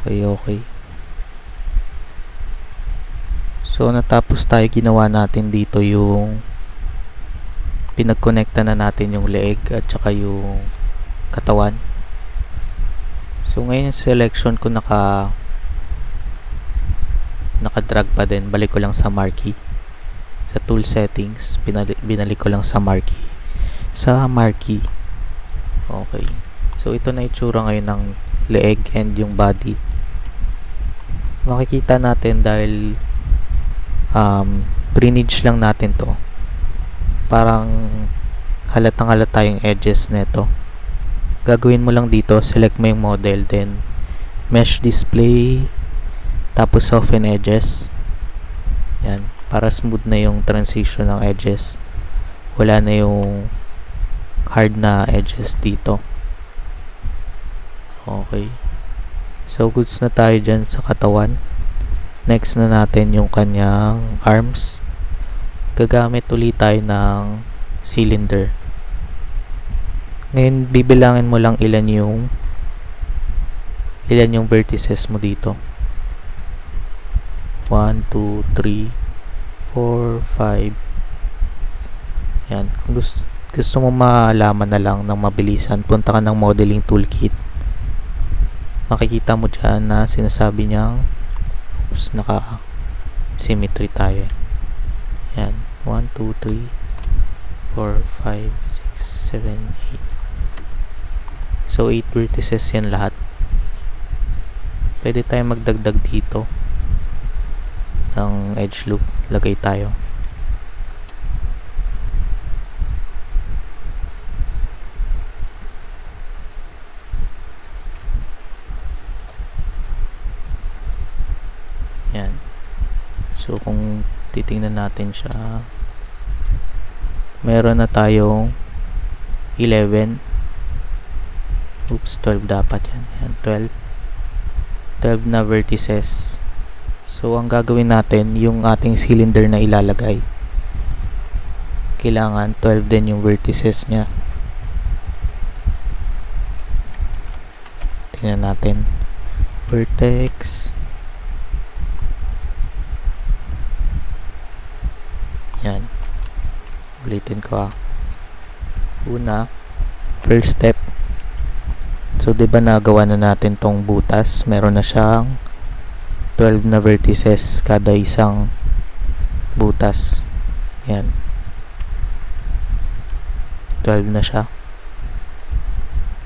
Okay. So, natapos tayo, ginawa natin dito yung pinag-connecta na natin yung leeg at saka yung katawan. So, ngayon yung selection ko naka-drag pa din. Balik ko lang sa marquee. Sa tool settings, binalik ko lang sa marquee. Okay. So, ito na itsura ngayon ng leeg and yung body. Makikita natin dahil pre-nudge lang natin to, parang halatang halata yung edges nito. Gagawin mo lang dito, select mo yung model, then mesh display, tapos soften edges. Yan, para smooth na yung transition ng edges, wala na yung hard na edges dito. Okay, so goods na tayo dyan sa katawan. Next na natin yung kanyang arms. Gagamit ulit tayo ng cylinder. Ngayon, bibilangin mo lang ilan yung vertices mo dito. 1, 2, 3, 4, 5. Yan. Kung gusto mo malaman na lang ng mabilisan, punta ka ng modeling toolkit. Makikita mo dyan na sinasabi niyang naka-symmetry tayo. Yan. 1, 2, 3, 4, 5, 6, 7, 8. So, 8 vertices yan lahat. Pwede tayo magdagdag dito ng edge loop. Lagay tayo. Yan. So, kung titingnan natin siya, meron na tayong 11. Oops, 12 dapat yan. Yan, 12 na vertices. So, ang gagawin natin, yung ating cylinder na ilalagay, kailangan 12 din yung vertices niya. Tingnan natin. Vertex. Yan. Ulitin ko Una, first step. So, diba nagawa na natin tong butas? Meron na siyang 12 na vertices kada isang butas. Yan. 12 na siya.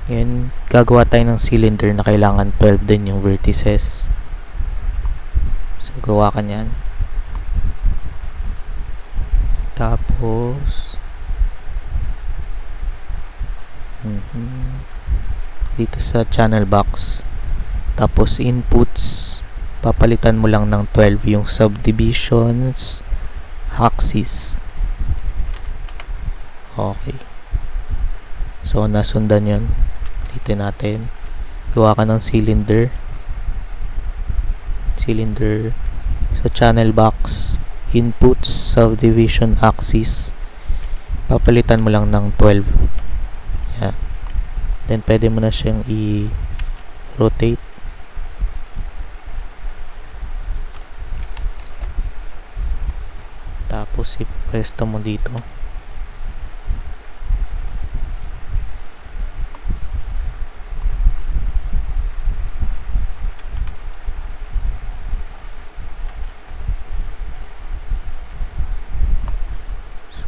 Yan. Gagawa tayo ng cylinder na kailangan 12 din yung vertices. So, gawa ka niyan. Tapos dito sa channel box, tapos inputs, papalitan mo lang ng 12 yung subdivisions axis. Okay, so nasundan yun. Dito natin, gawa ka ng cylinder sa channel box, inputs, subdivision axis, papalitan mo lang ng 12. Yan. Then pwede mo na siyang i-rotate. Tapos i-presto mo dito.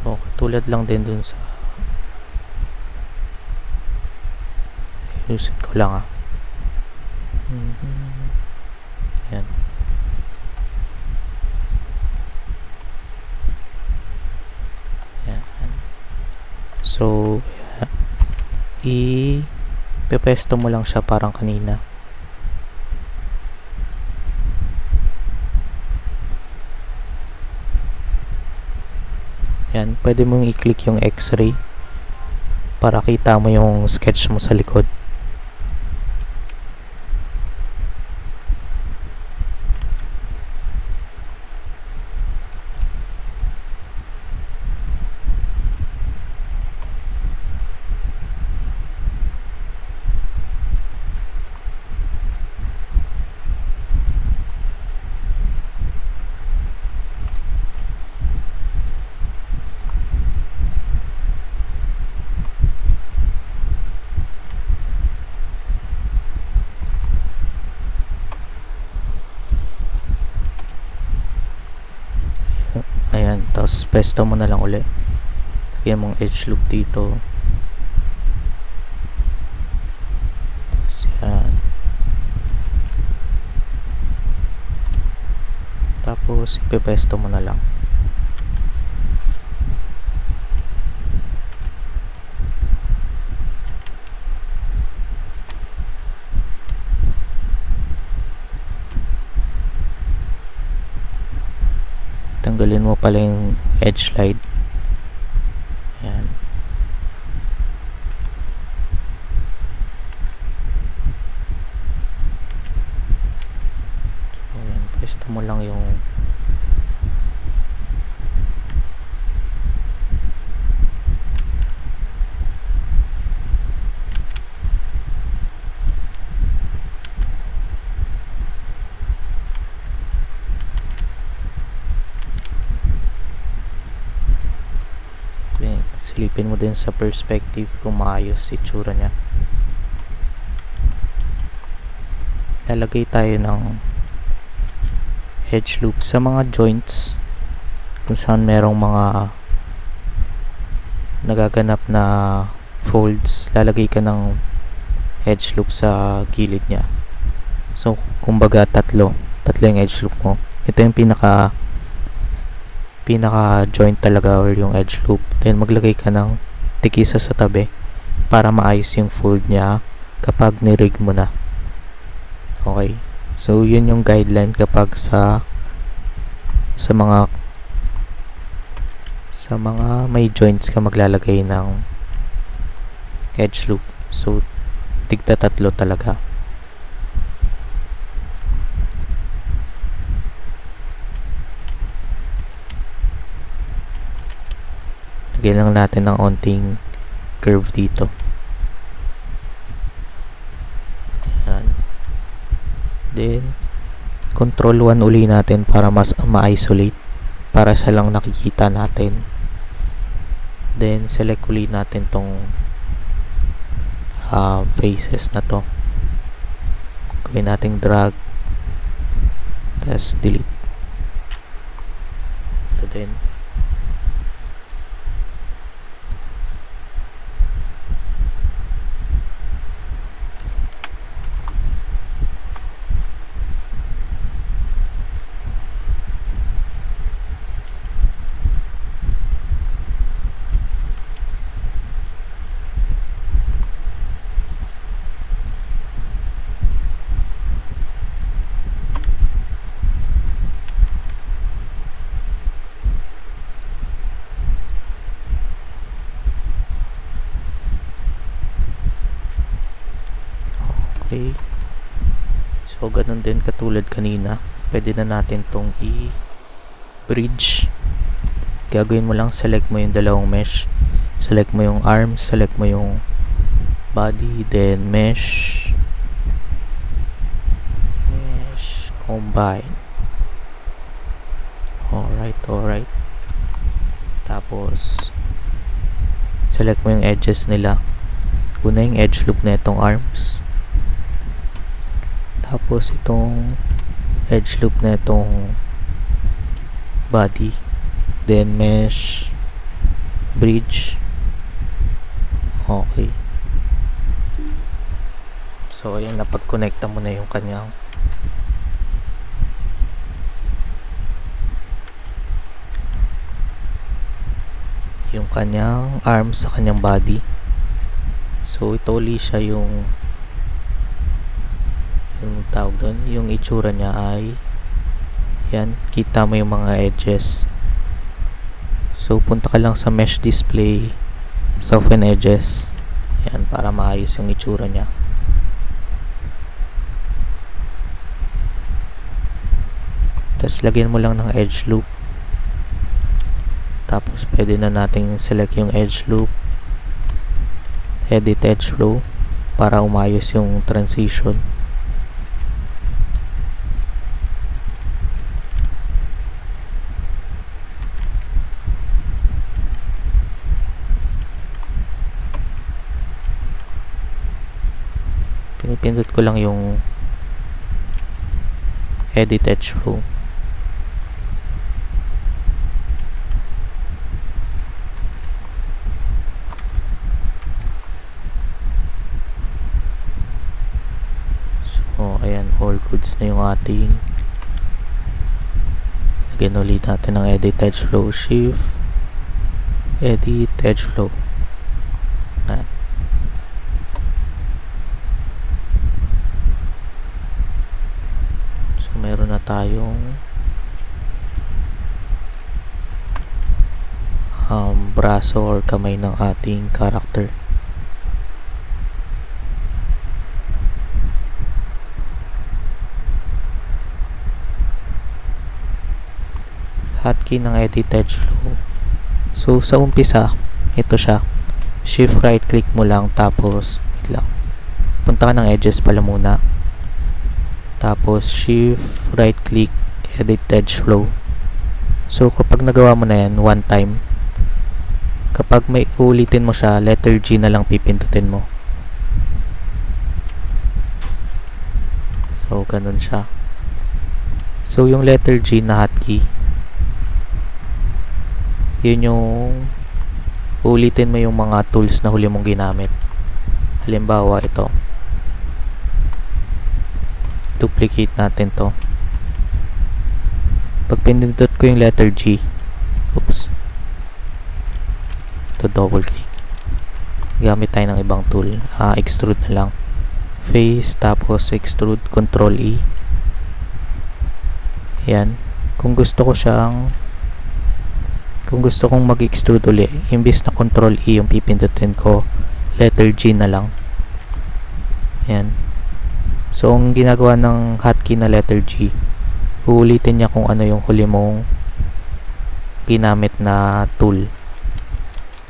So, katulad lang din dun sa ayusin ko lang yan. Yan. So, i-pepesto mo lang siya parang kanina. Yan, pwede mong i-click yung X-ray para kita mo yung sketch mo sa likod. ipepesto mo na lang uli. Lagyan mong edge loop dito. Tapos yan. Tapos ipepesto mo na lang. Tanggalin mo pala yung edge slide. Yan. So, yan. Pesto mo lang yung silipin mo din sa perspective kung maayos itsura niya. Lalagay tayo ng edge loop sa mga joints kung saan merong mga nagaganap na folds. Lalagay ka ng edge loop sa gilid niya. So kumbaga tatlo yung edge loop mo. Ito yung pinaka joint talaga, or yung edge loop. Then maglagay ka ng tikisa sa tabi para maayos yung fold niya kapag nirig mo na. Okay, so yun yung guideline kapag sa mga may joints ka maglalagay ng edge loop. So tigta tatlo talaga. Lagyan lang natin ng onting curve dito. Ayan. Then control 1 uli natin para mas ma-isolate, para sa lang nakikita natin. Then select uli natin tong faces na to. Gawin nating drag, tapos delete. Ito din. Okay. So ganun din katulad kanina. Pwede na natin tong i-bridge. Gagawin mo lang, select mo yung dalawang mesh. Select mo yung arms, select mo yung body, then mesh. Combine. Alright. Tapos select mo yung edges nila. Una yung edge loop na itong arms. Tapos itong edge loop na itong body. Then mesh, bridge. Okay. So ayan, napag-connecta mo na yung kanyang arms sa kanyang body. So ito ulit siya yung tawag doon, yung itsura niya ay yan, kita mo yung mga edges. So punta ka lang sa mesh display, soften edges, yan, para maayos yung itsura niya. Tapos lagyan mo lang ng edge loop. Tapos pwede na nating select yung edge loop, edit edge flow, para umayos yung transition. Pinipindot ko lang yung edit edge flow. Ayan, all goods na yung ating. Lagyan ulit natin ng edit edge flow, shift edit edge flow. Ayan. So meron na tayong braso or kamay ng ating character. Hotkey ng edit edge flow. So sa umpisa, ito siya. Shift right click mo lang, tapos wait lang. Punta ka ng edges pala muna. Tapos shift right click edit edge flow. So kapag nagawa mo na yan one time, kapag may ulitin mo siya, letter G na lang pipindutin mo. So ganun siya. So yung letter G na hotkey, yun yung ulitin mo yung mga tools na huli mong ginamit. Halimbawa ito, duplicate natin to. Pag pinindot ko yung letter G, oops, to double click, gamit tayo ng ibang tool. Extrude na lang, face, tapos extrude, control E. Yan. Kung gusto kong mag-extrude uli, imbis na control E yung pipindutin ko, letter G na lang. Yan. So ang ginagawa ng hotkey na letter G, uulitin niya kung ano yung huli mong ginamit na tool.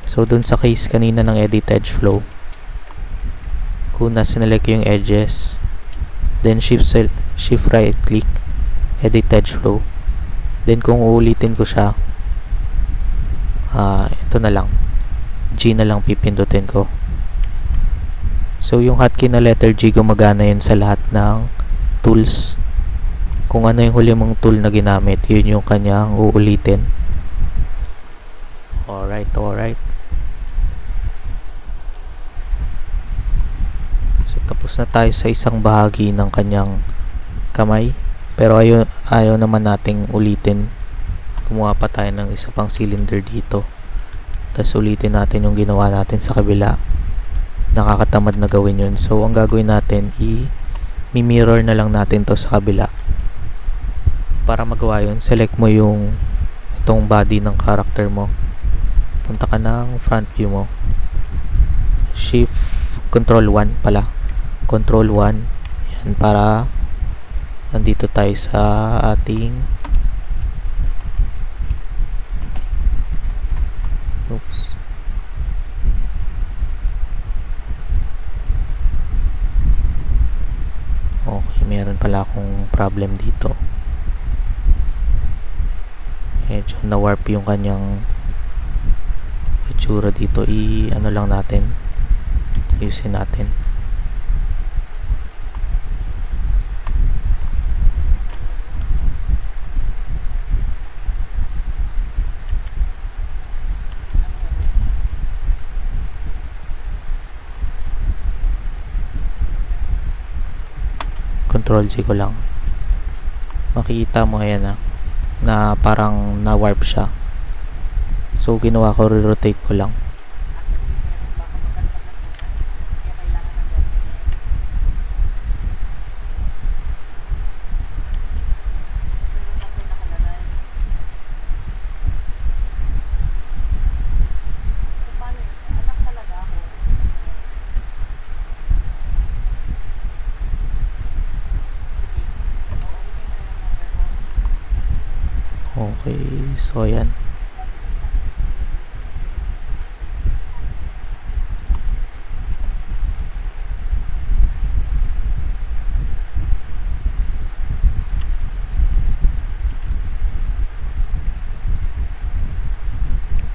So dun sa case kanina ng edit edge flow, una sinelect yung edges, then shift right click edit edge flow, then kung uulitin ko siya, ito na lang, G na lang pipindutin ko. So yung hotkey na letter G, gumagana yun sa lahat ng tools. Kung ano yung huli mong tool na ginamit, yun yung kanyang uulitin. Alright. So tapos na tayo sa isang bahagi ng kanyang kamay, pero ayaw naman nating ulitin. Gumawa pa tayo ng isa pang cylinder dito, tapos ulitin natin yung ginawa natin sa kabila. Nakakatamad na gawin yun. So ang gagawin natin, i-mirror na lang natin to sa kabila. Para magawa yun, select mo yung itong body ng character mo, punta ka ng front view mo, shift control 1 pala, control 1. Yan, para nandito tayo sa ating, oops, okay, meron pala akong problem dito. Medyo na-warp yung kanyang itsura dito. Ano lang natin, ayusin natin. Control C ko lang, makikita mo ayan na parang na-warp siya. So ginawa ko, re-rotate ko lang. Okay, so ayan.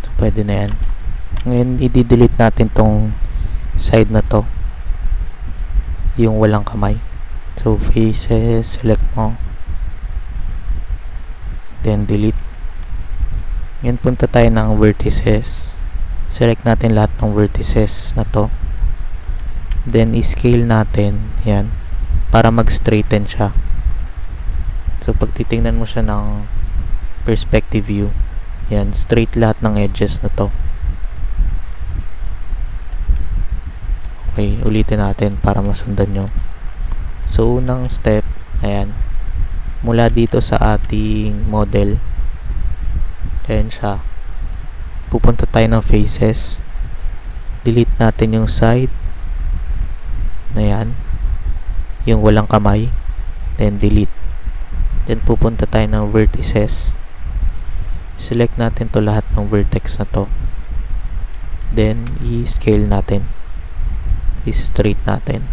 So, pwede na yan. Ngayon, i-delete natin tong side na to, yung walang kamay. So faces, select mo, then delete. Ngayon punta tayo ng vertices, select natin lahat ng vertices na to, then scale natin yan para mag-straighten siya. So pag titingnan mo siya ng perspective view, yan, straight lahat ng edges na to. Okay, ulitin natin para masundan nyo. So unang step, ayan, mula dito sa ating model, ayan siya, pupunta tayo ng faces, delete natin yung side na yan, yung walang kamay, then delete. Then pupunta tayo ng vertices, select natin to lahat ng vertex na to, then i-scale natin, i-straight natin.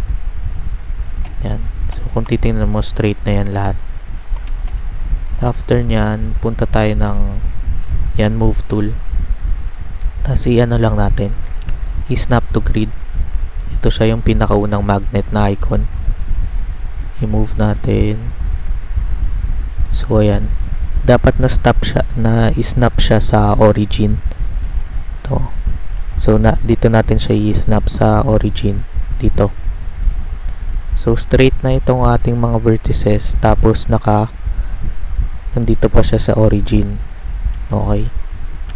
Yan. So kung titingnan mo, straight na yan lahat. After nyan, punta tayo ng yan, move tool, tapos i-ano lang natin, i-snap to grid. Ito siya yung pinakaunang magnet na icon, i-move natin. So ayan, dapat na stop siya, na i-snap siya sa origin to. So dito natin siya i-snap sa origin dito. So straight na itong ating mga vertices, tapos nandito pa siya sa origin. Okay,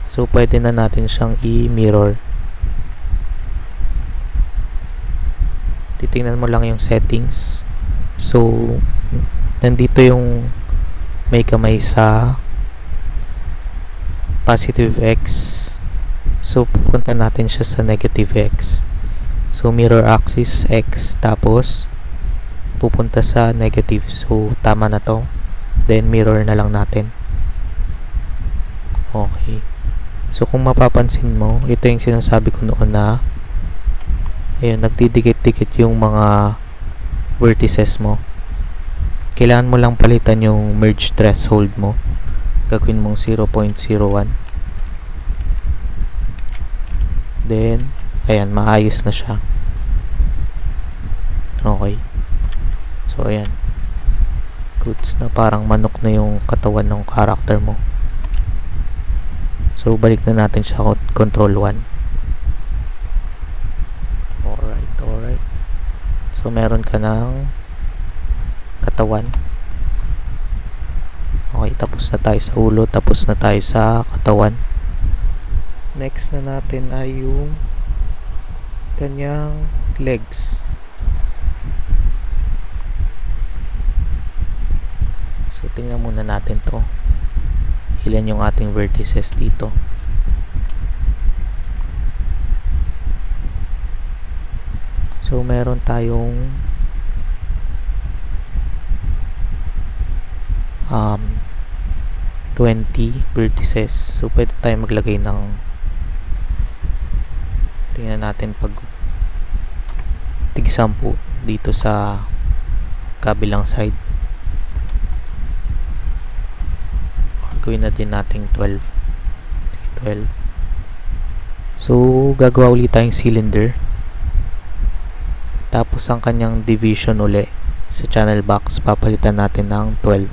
so pwede na natin siyang i-mirror. Titingnan mo lang yung settings. So nandito yung may kamay sa positive X, so pupunta natin siya sa negative X. So mirror axis X, tapos pupunta sa negative. So tama na to, then mirror na lang natin. Okay, so kung mapapansin mo, ito yung sinasabi ko noon na ayun, nagdidikit-dikit yung mga vertices mo. Kailangan mo lang palitan yung merge threshold mo, gagawin mong 0.01, then ayan, maayos na siya. Okay, so ayan, goods na, parang manok na yung katawan ng character mo. So balik na natin siya, control 1. Alright, so meron ka ng katawan. Okay, tapos na tayo sa ulo, tapos na tayo sa katawan. Next na natin ay yung kanyang legs. So tingnan muna natin to, ilan yung ating vertices dito. So meron tayong 20 vertices. So pwede tayo maglagay ng, tingnan natin pag tig-10 dito sa kabilang side. Gawin na din nating 12. So gagawa ulit tayong cylinder, tapos ang kanyang division uli sa channel box, papalitan natin ng 12.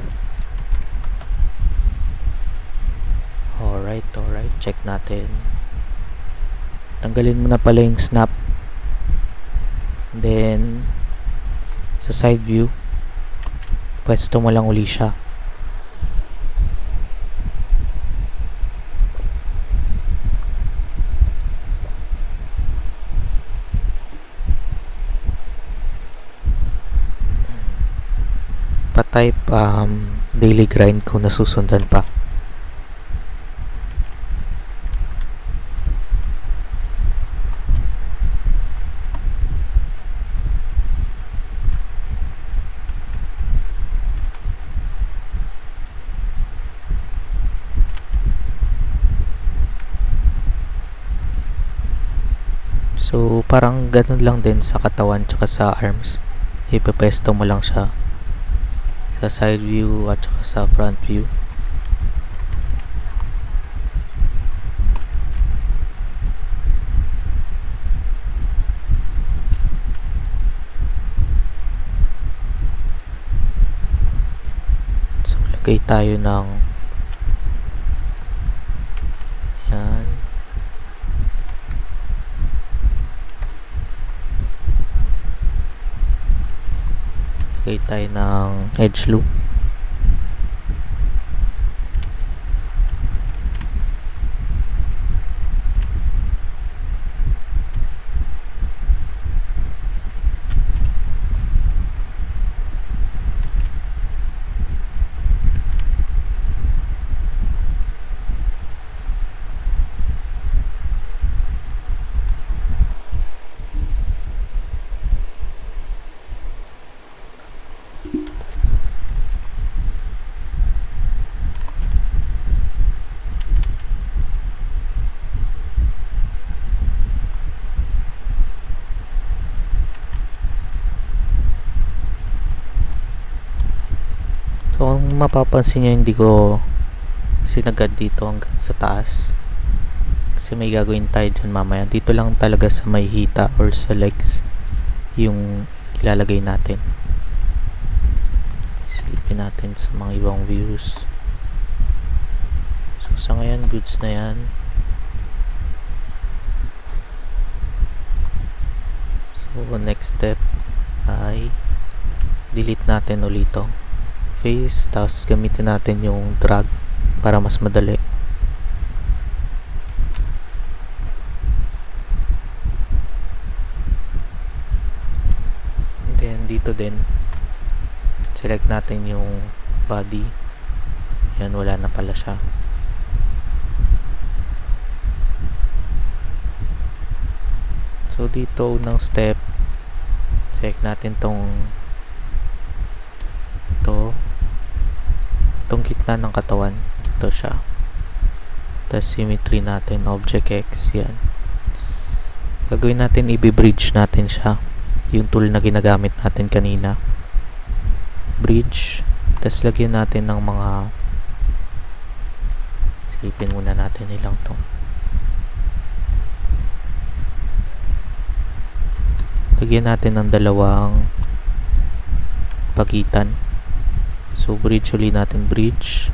Alright, check natin. Tanggalin mo na pala yung snap, then sa side view, pwesto mo lang uli siya. Pa-type daily grind kung nasusundan pa. So parang ganun lang din sa katawan tsaka sa arms, ipepesto mo lang siya sa side view at saka sa front view. So lagay tayo ng yan, Lagay tayo ng edge loop. So kung mapapansin nyo, hindi ko sinagad dito hanggang sa taas kasi may gagawin tayo dyan mamaya. Dito lang talaga sa may hita or sa legs yung ilalagay natin. Silipin natin sa mga ibang views. So sa ngayon, goods na yan. So next step ay delete natin ulit ito face, tapos gamitin natin yung drag para mas madali. And then dito din select natin yung body. Yan, wala na pala siya. So dito unang step, select natin itong gitna ng katawan. Ito siya. Tapos symmetry natin, object X. Yan. Gagawin natin, i-bridge natin siya. Yung tool na ginagamit natin kanina. Bridge. Tapos lagyan natin ng mga, silipin muna natin ilang to. Lagyan natin ng dalawang pagitan. So bridge ulit natin, bridge.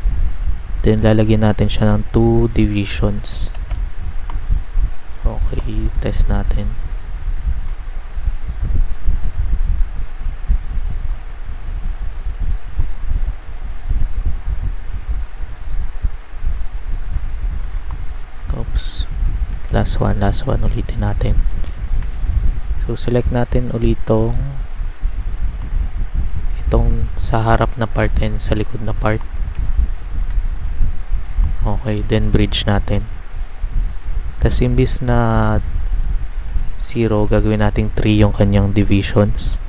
Then lalagyan natin siya ng 2 divisions. Okay, test natin. Oops. Last one ulitin natin. So select natin ulit itong sa harap na part and sa likod na part. Okay, then bridge natin. Tapos imbis na 0, gagawin natin 3 yung kanyang divisions.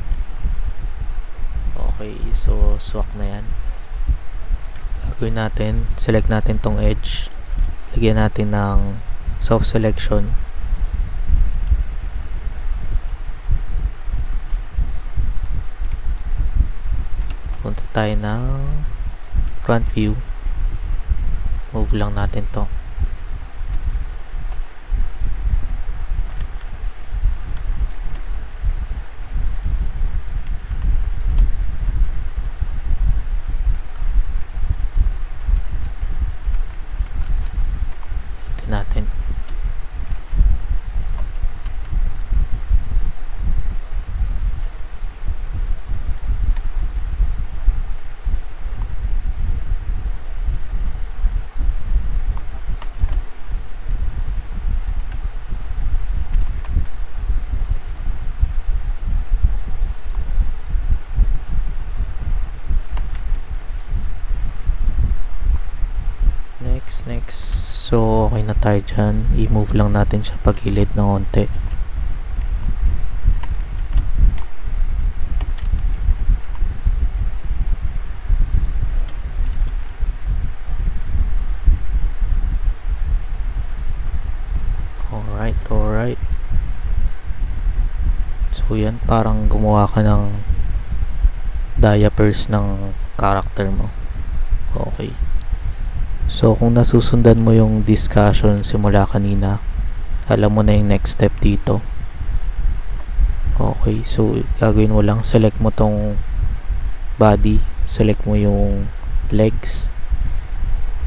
Okay, so swak na yan. Gagawin natin, select natin tong edge. Lagyan natin ng soft selection. Punta tayo ng front view. Move lang natin to. Ito natin. Next. So okay na tayo dyan. I-move lang natin siya pagilid na konti. Alright. So yan, parang gumawa ka ng diapers ng character mo. Okay. So kung nasusundan mo yung discussion simula kanina, alam mo na yung next step dito. Okay, so gagawin mo lang, select mo tong body, select mo yung legs,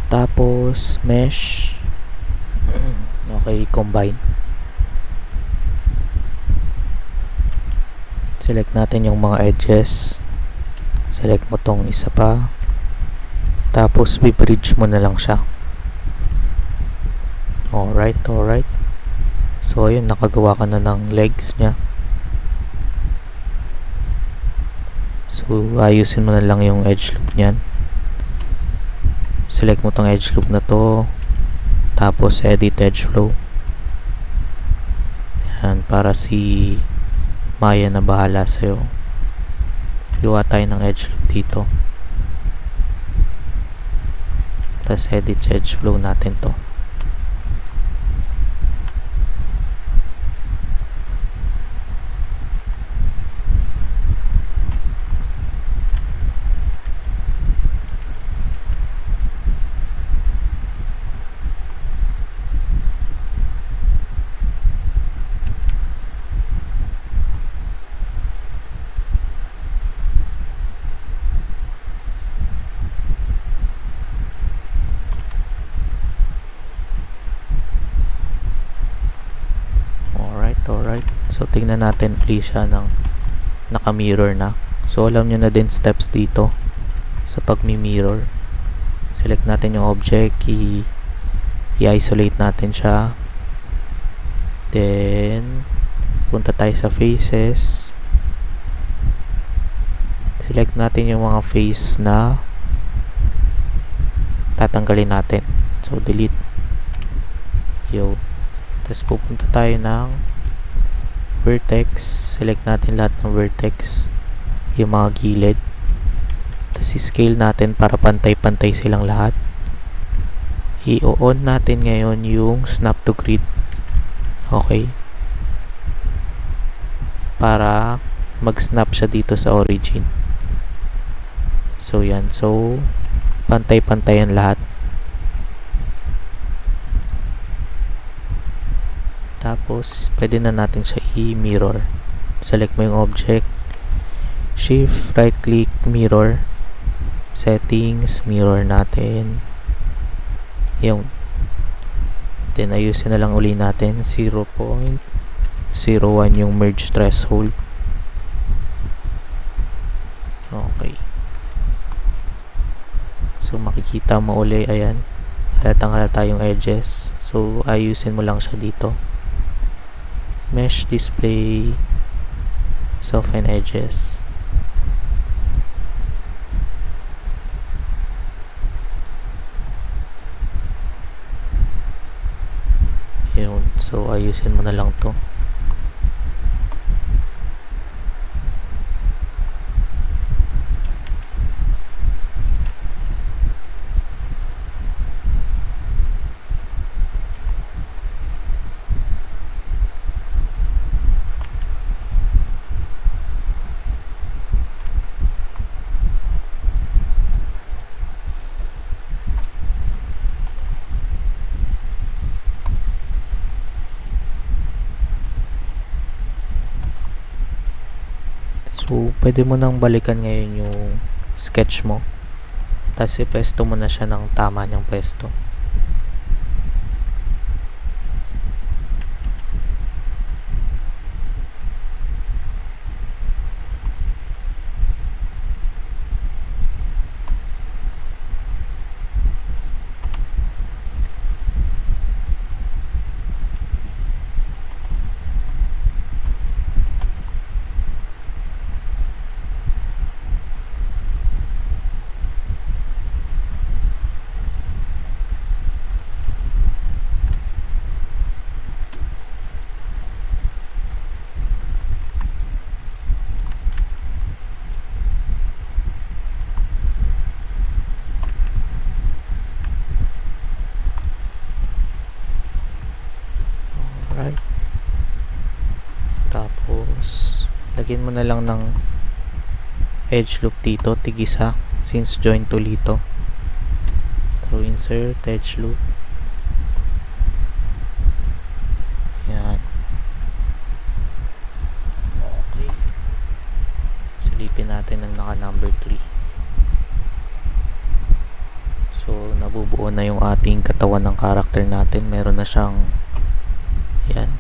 tapos mesh. Okay, combine. Select natin yung mga edges. Select mo tong isa pa. Tapos, bibridge mo na lang siya. Alright. So, ayun, nakagawa ka na ng legs niya. So, ayusin mo na lang yung edge loop niyan. Select mo tong edge loop na to. Tapos, edit edge flow. Yan, para si Maya na bahala sa'yo. Gawa tayo ng edge loop dito. Tapos, edit edge flow natin to. Alright. So, tingnan natin ulit siya ng naka-mirror na. So, alam nyo na din steps dito sa pag-mirror. Select natin yung object, i-isolate natin siya. Then, punta tayo sa faces. Select natin yung mga face na tatanggalin natin. So, delete. Tapos, pupunta tayo ng vertex. Select natin lahat ng vertex, yung mga gilid. Tapos i-scale natin para pantay-pantay silang lahat. I-on natin ngayon yung snap to grid. Okay, para mag-snap siya dito sa origin. So yan, so pantay-pantayan lahat. Tapos, pwede na natin siya i-mirror. Select mo yung object. Shift, right click, mirror. Settings, mirror natin. Yung. Then, ayusin na lang uli natin. 0.01 yung merge threshold. Okay. So, makikita mo uli, ayan. Halatang-halata yung edges. So, ayusin mo lang siya dito. Mesh display, soften edges. Yun. So, ayusin mo na lang to. So, pwede mo nang balikan ngayon yung sketch mo. Tapos, ipesto mo na siya ng tama niyang pesto. Alright. Tapos, lagyan mo na lang ng edge loop dito, tig-isa, since join to dito. So, insert edge loop. Yan. Okay. Silipin natin ng naka number 3. So, nabubuo na yung ating katawan ng character natin. Meron na siyang yan.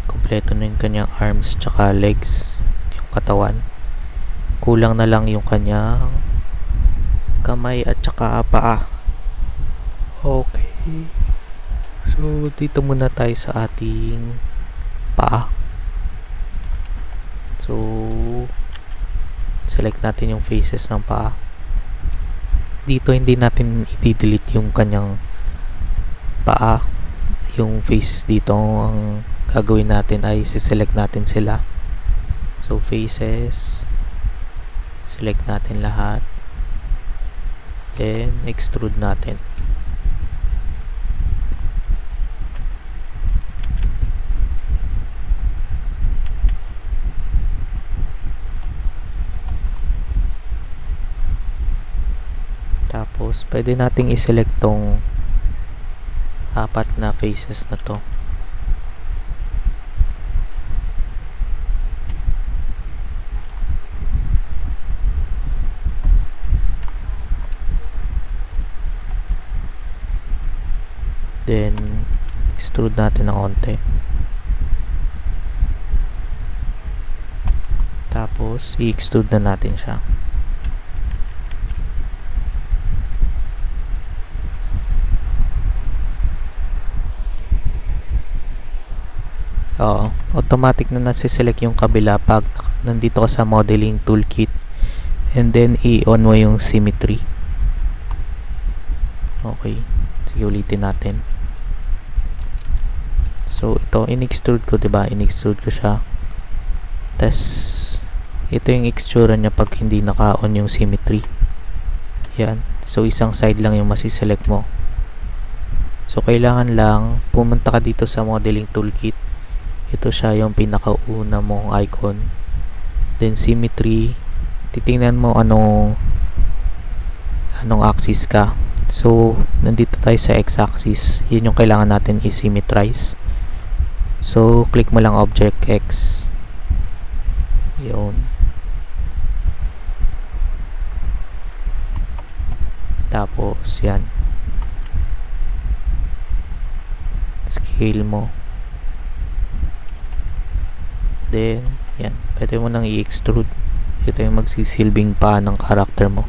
Kompleto na yung kanyang arms tsaka legs, yung katawan. kulang na lang yung kanyang kamay at saka paa. Okay. So, dito muna tayo sa ating paa. So, select natin yung faces ng paa. Dito hindi natin i-delete yung kanyang paa. Yung faces dito, ang gagawin natin ay siselect natin sila. So, faces, select natin lahat. Then, extrude natin. Tapos, pwede nating i-select tong apat na faces na to. Then, extrude natin ng konti. Tapos, i-extrude na natin siya. Oo, automatic na nasiselect yung kabila pag nandito ka sa modeling toolkit, and then i-on mo yung symmetry. Okay, sige, ulitin natin. So ito in-extrude ko, diba? In-extrude ko siya. Tapos ito yung itsura niya pag hindi naka-on yung symmetry. Yan, so isang side lang yung masiselect mo. So kailangan lang pumunta ka dito sa modeling toolkit. Ito siya yung pinakauna mong icon. Then symmetry, titingnan mo anong axis ka. So nandito tayo sa x-axis. Yun yung kailangan natin i-symmetrize. So click mo lang object X. Yun. Tapos yan, scale mo. Then, yan. Pwede mo nang i-extrude. Ito yung magsisilbing pa ng character mo.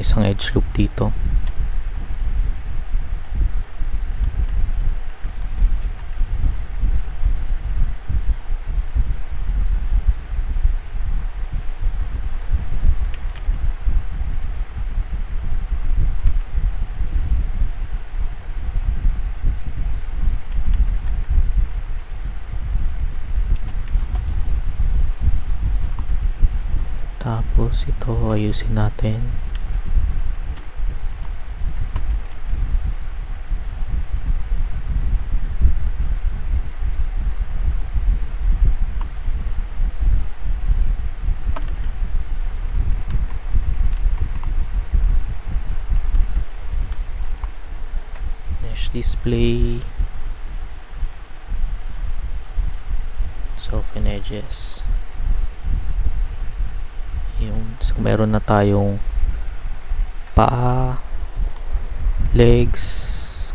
Isang edge loop dito. Tapos ito ayusin natin. Display, soften edges. Yung, so meron na tayong paa, legs,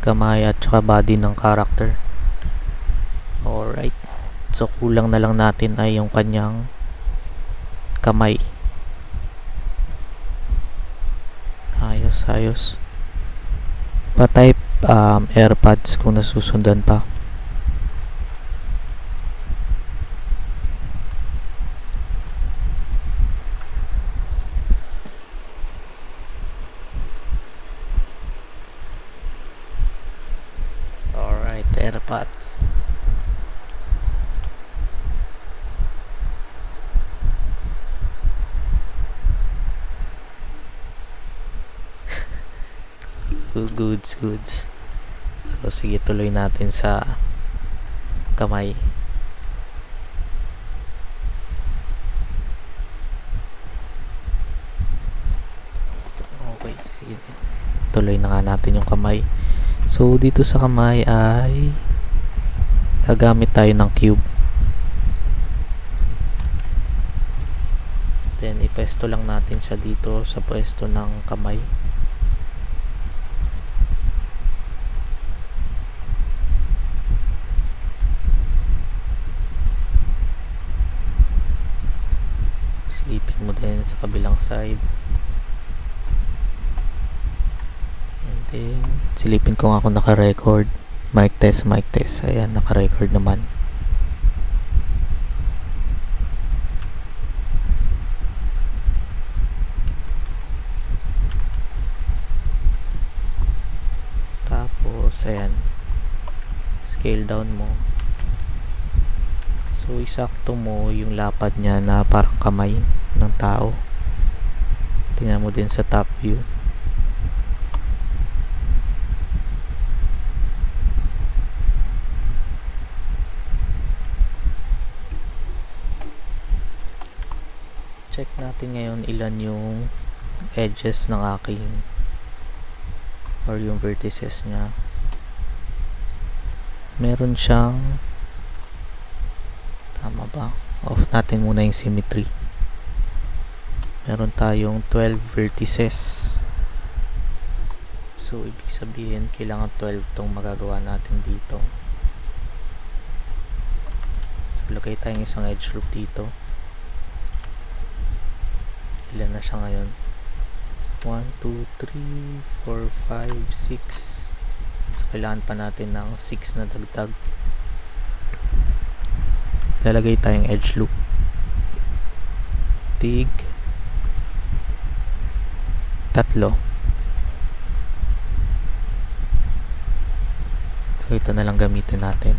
kamay at saka body ng character. Alright, so kulang na lang natin ay yung kanyang kamay. Ayos. Pa-type AirPods kung nasusundan pa. Alright, AirPods. Goods. So, sige, tuloy natin sa kamay. Okay, sige. Tuloy na nga natin yung kamay. So, dito sa kamay ay gagamit tayo ng cube. Then, ipwesto lang natin siya dito sa pwesto ng kamay. Silipin mo din sa kabilang side. And then, silipin ko nga kung naka-record. Mic test. Ayan, naka-record naman. Tapos, ayan. Scale down mo. So, isakto mo yung lapad niya na parang kamay ng tao. Tingnan mo din sa top view. Check natin ngayon ilan yung edges ng aking or yung vertices niya. Meron siyang, tama ba? Off natin muna yung symmetry. Meron tayong 12 vertices. So, ibig sabihin, kailangan 12 tong magagawa natin dito. So, lagay tayong isang edge loop dito. Ilan na siya ngayon? 1, 2, 3, 4, 5, 6. So, kailangan pa natin ng 6 na dagdag. Lalagay tayong edge loop. Tig. 3. So, ito na lang gamitin natin.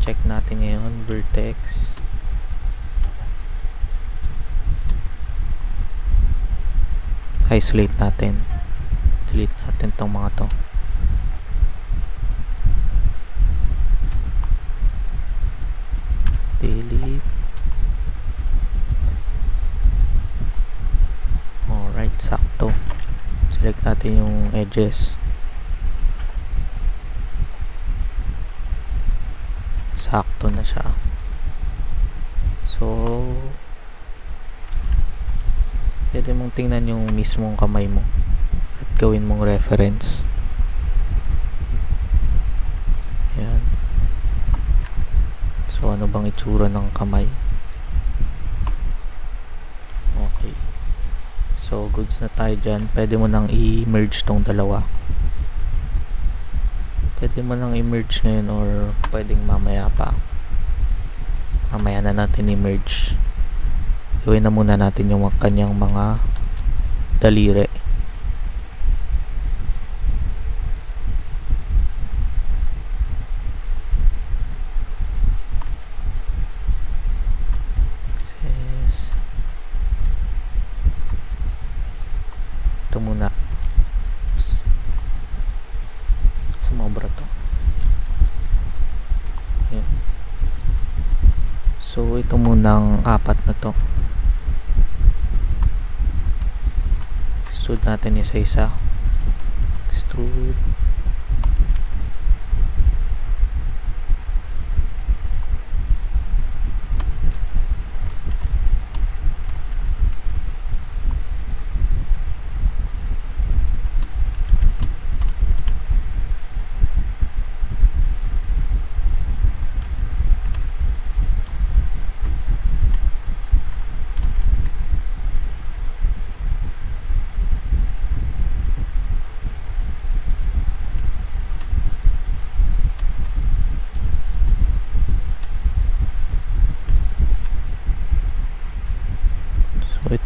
Check natin ngayon, vertex. Isolate natin. Delete natin tong mga to. Delete. Alright, sakto. Select natin yung edges. Sakto na siya. So, pwede mong tingnan yung mismong kamay mo at gawin mong reference. Ayan. So, ano bang itsura ng kamay? Okay. So, goods na tayo dyan. Pwede mo nang i-merge tong dalawa. Pwede mo nang i-merge ngayon or pwedeng mamaya pa. Mamaya na natin i-merge. Gawin na muna natin yung kanyang mga daliri. Ito muna. Sumobra to. Ayan. So, ito munang 4 na to. Extrude natin isa-isa. Extrude.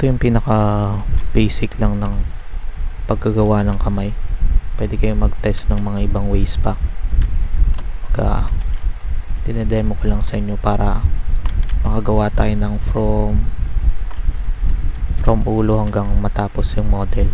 Ito yung pinaka basic lang ng paggagawa ng kamay. Pwede kayo mag-test ng mga ibang ways pa. Dinedemo ko lang sa inyo para makagawa tayo ng from ulo hanggang matapos yung model.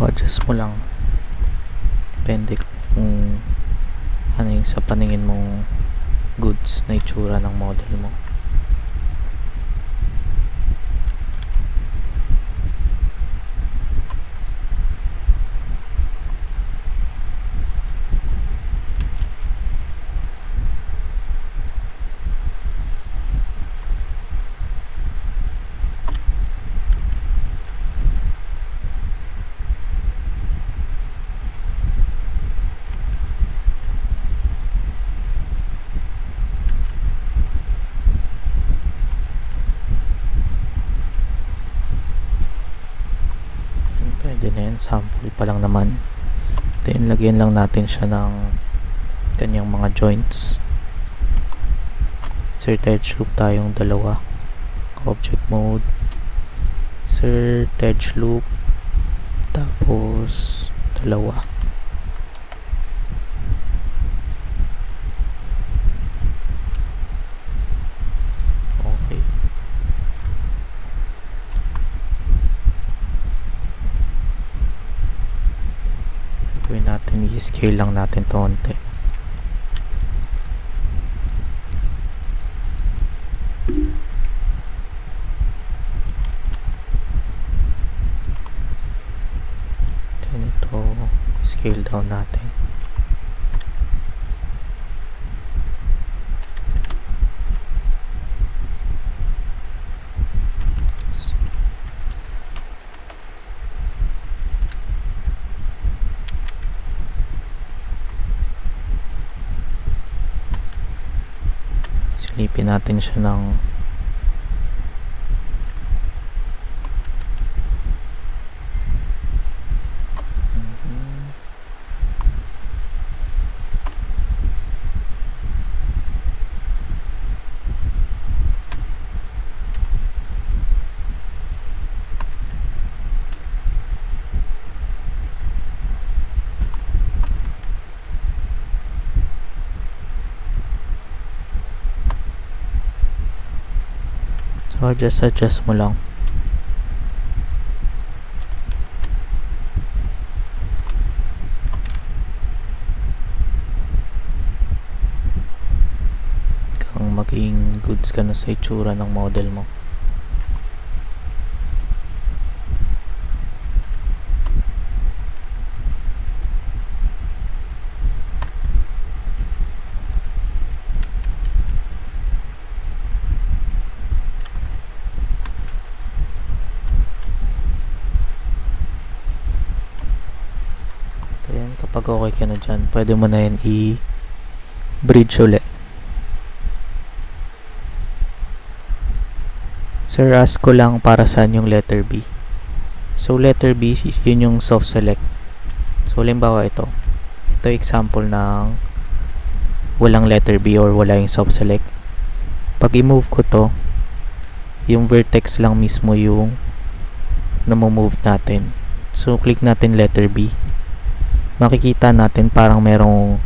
Adjust mo lang, depende kung ano yung sa paningin mong goods na itsura ng model mo. Pwede na yan, sample pa lang naman. Then lagyan lang natin siya ng kanyang mga joints. Insert edge loop tayong dalawa. Object mode, insert edge loop, tapos dalawa. Okay. Gawin natin, i-scale lang natin ito konti. Then ito, scale down natin. Silipin natin siya ng so adjust mo lang. Hanggang maging goods ka na sa itsura ng model mo. Kapag okay ka na dyan, pwede mo na yan i-bridge ulit. Sir, ask ko lang para saan yung letter B. So, letter B, yun yung soft select. So, halimbawa ito. Ito example ng walang letter B or wala yung soft select. Pag i-move ko to, yung vertex lang mismo yung na-move natin. So, click natin letter B. Makikita natin parang merong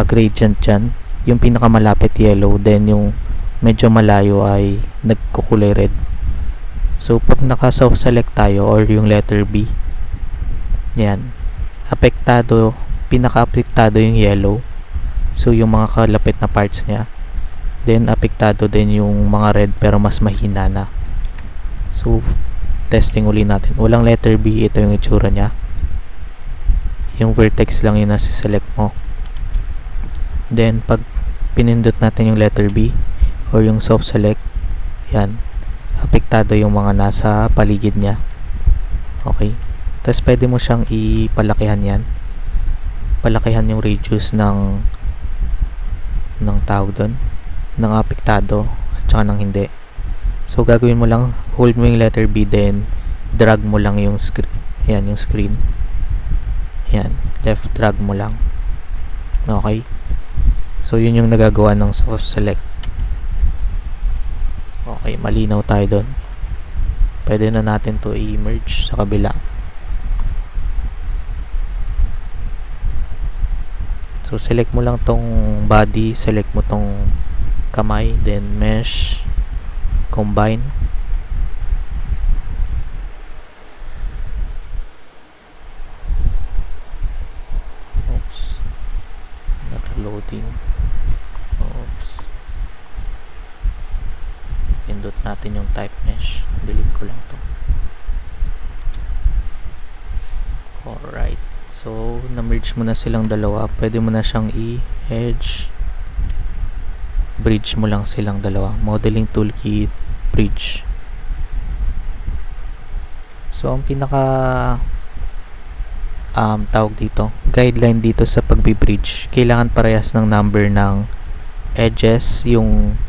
gradient dyan. Yung pinakamalapit yellow, then yung medyo malayo ay nagkukulay red. So, pag naka-soft select tayo or yung letter B, yan, apektado, pinaka-apektado yung yellow. So, yung mga kalapit na parts niya. Then, apektado din yung mga red pero mas mahina na. So, testing uli natin. Walang letter B, ito yung itsura niya. Yung vertex lang yung nasi-select mo. Then, pag pinindot natin yung letter B or yung soft select, yan, apektado yung mga nasa paligid niya. Okay. Tapos, pwede mo siyang ipalakihan yan. Palakihan yung radius ng tawag doon, ng apektado at saka ng hindi. So, gagawin mo lang, hold mo yung letter B, then drag mo lang yung screen. Yan, yung screen. Yan, left drag mo lang. Okay. So, yun yung nagagawa ng soft select. Okay, malinaw tayo doon. Pwede na natin to i-merge sa kabila. So, select mo lang tong body, select mo tong kamay, then mesh, combine. Oops. Not loading. Oops. Pindot natin yung type mesh. Delete ko lang to. Alright. So, na-merge mo na silang dalawa. Pwede mo na siyang i-edge. Bridge mo lang silang dalawa. Modeling toolkit, bridge. So, ang pinaka tawag dito, guideline dito sa pagbi-bridge, kailangan parehas ng number ng edges yung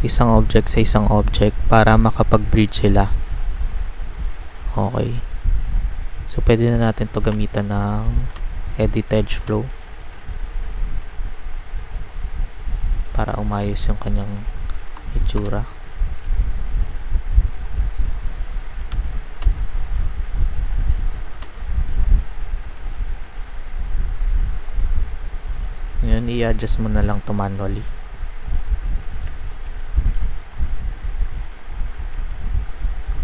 isang object sa isang object para makapag-bridge sila. Okay. So, pwede na natin to gamitan ng edit edge flow para umayos yung kanyang itsura. Yun, i-adjust mo na lang to manually.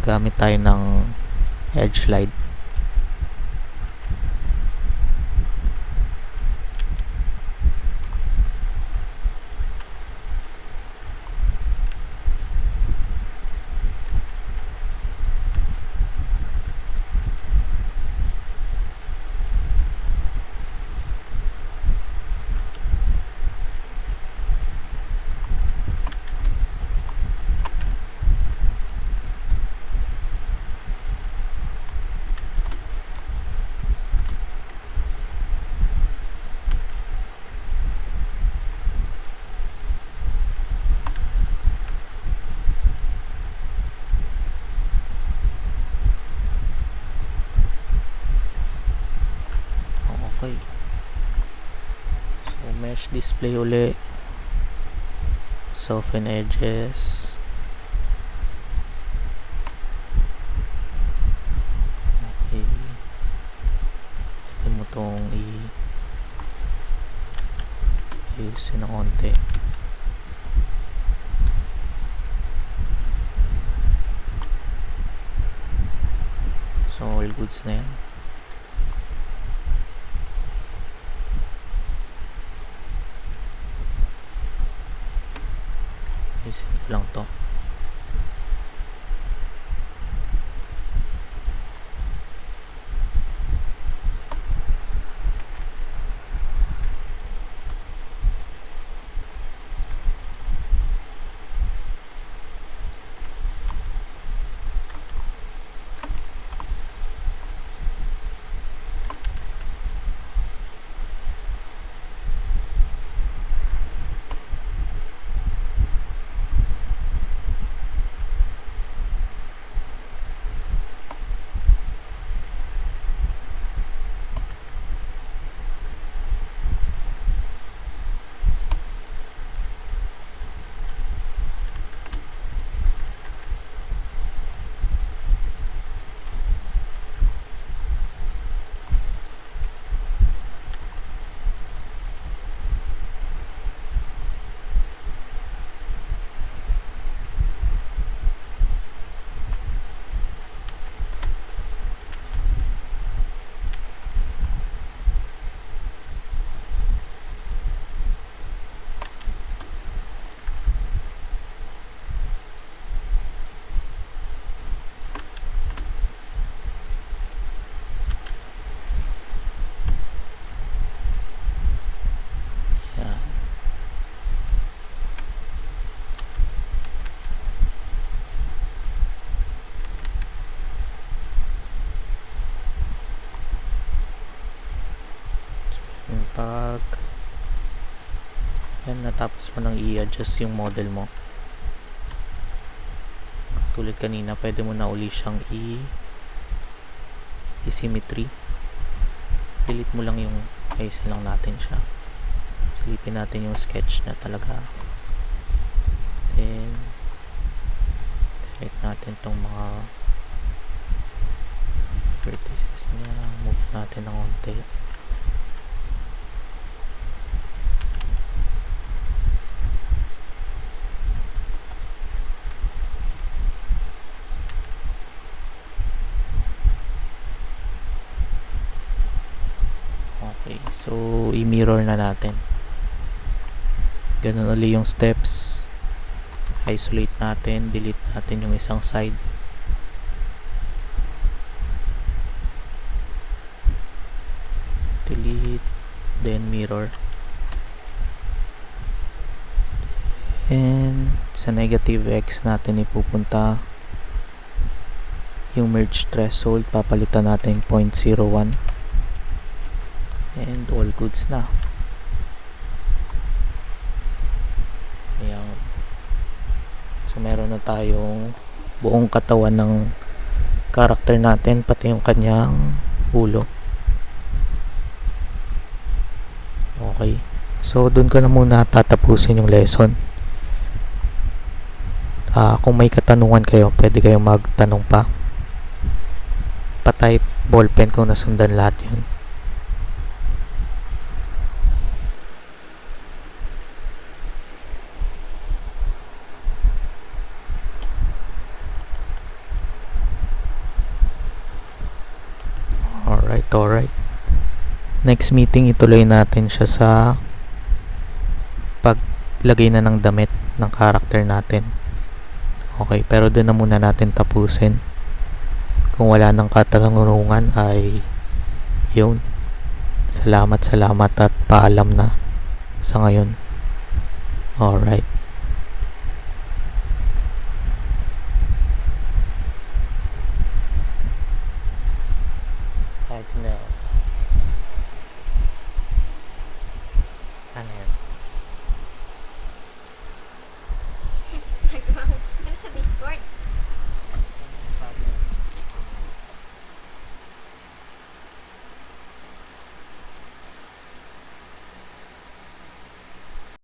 Gamit tayo ng edge slide. Okay. So, mesh display uli. Soften edges. Okay. Pwede mo itong i-use na konti. So, all goods na yan. Isin ko lang to. pag yan, natapos mo nang i-adjust yung model mo, tulad kanina, pwede mo na uli siyang i-symmetry. Delete mo lang yung, ayusin lang natin siya, silipin natin yung sketch na talaga, then select natin tong mga vertices niya, move natin ng konti. Okay, so i-mirror na natin. Ganun ulit yung steps. Isolate natin, delete natin yung isang side. Delete, then mirror. And sa negative X natin ipupunta yung merge threshold, papalitan natin 0.01 and all goods na. Ayan. So meron na tayong buong katawan ng character natin, pati yung kanyang ulo. Okay, so dun ko na muna tatapusin yung lesson. Kung may katanungan kayo, pwede kayong magtanong pa. Pa-type ballpen kung nasundan lahat yun. Alright. Next meeting, ituloy natin siya sa paglagay na ng damit ng character natin. Okay, pero doon na muna natin tapusin. Kung wala nang katanungan ay yun. Salamat at paalam na sa ngayon. Alright.